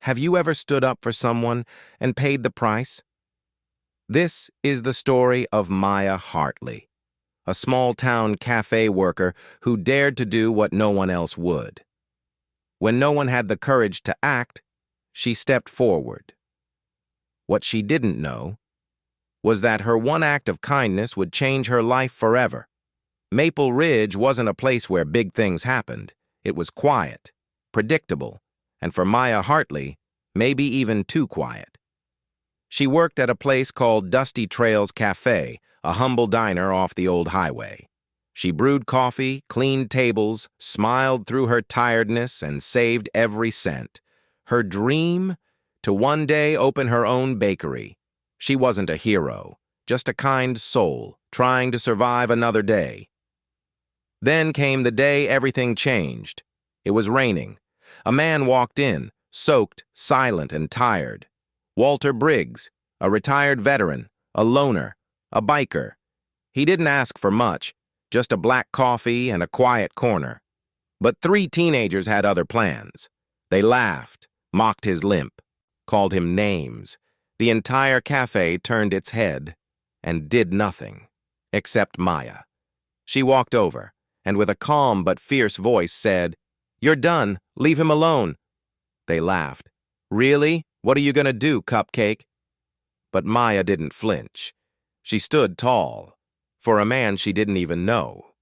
Have you ever stood up for someone and paid the price? This is the story of Maya Hartley, a small-town cafe worker who dared to do what no one else would. When no one had the courage to act, she stepped forward. What she didn't know was that her one act of kindness would change her life forever. Maple Ridge wasn't a place where big things happened. It was quiet, predictable, and for Maya Hartley, maybe even too quiet. She worked at a place called Dusty Trails Cafe, a humble diner off the old highway. She brewed coffee, cleaned tables, smiled through her tiredness, and saved every cent. Her dream? To one day open her own bakery. She wasn't a hero, just a kind soul, trying to survive another day. Then came the day everything changed. It was raining. A man walked in, soaked, silent, and tired. Walter Briggs, a retired veteran, a loner, a biker. He didn't ask for much, just a black coffee and a quiet corner. But 3 teenagers had other plans. They laughed, mocked his limp, called him names. The entire cafe turned its head and did nothing, except Maya. She walked over, and with a calm but fierce voice said, "You're done. Leave him alone." They laughed. "Really? What are you going to do, Cupcake?" But Maya didn't flinch. She stood tall, for a man she didn't even know.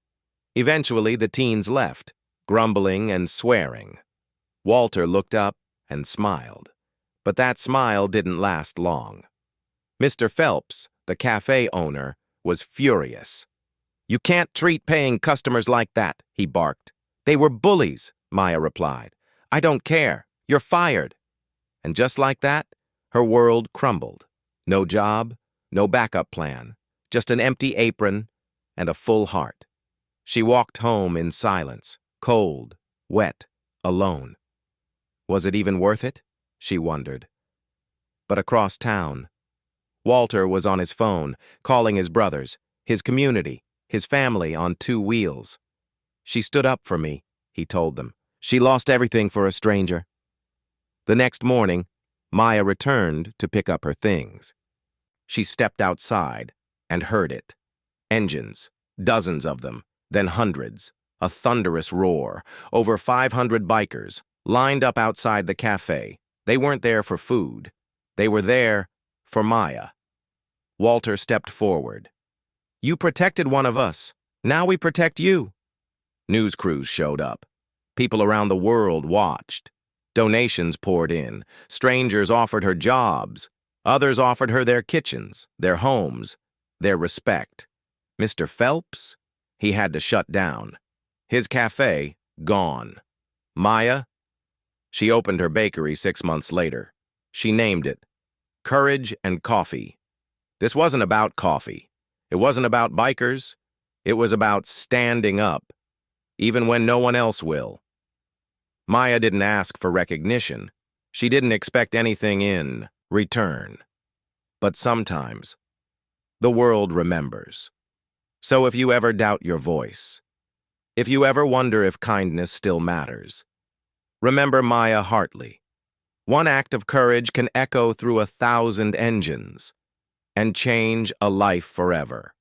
Eventually, the teens left, grumbling and swearing. Walter looked up and smiled. But that smile didn't last long. Mr. Phelps, the cafe owner, was furious. "You can't treat paying customers like that," he barked. "They were bullies," Maya replied. "I don't care. You're fired." And just like that, her world crumbled. No job, no backup plan, just an empty apron and a full heart. She walked home in silence, cold, wet, alone. Was it even worth it? She wondered. But across town, Walter was on his phone, calling his brothers, his community, his family on 2 wheels. "She stood up for me," he told them. "She lost everything for a stranger." The next morning, Maya returned to pick up her things. She stepped outside and heard it. Engines, dozens of them, then hundreds, a thunderous roar. Over 500 bikers lined up outside the cafe. They weren't there for food. They were there for Maya. Walter stepped forward. "You protected one of us. Now we protect you." News crews showed up. People around the world watched. Donations poured in. Strangers offered her jobs. Others offered her their kitchens, their homes, their respect. Mr. Phelps? He had to shut down. His cafe, gone. Maya? She opened her bakery 6 months later. She named it Courage and Coffee. This wasn't about coffee. It wasn't about bikers. It was about standing up, even when no one else will. Maya didn't ask for recognition. She didn't expect anything in return. But sometimes, the world remembers. So if you ever doubt your voice, if you ever wonder if kindness still matters, remember Maya Hartley. One act of courage can echo through 1,000 engines and change a life forever.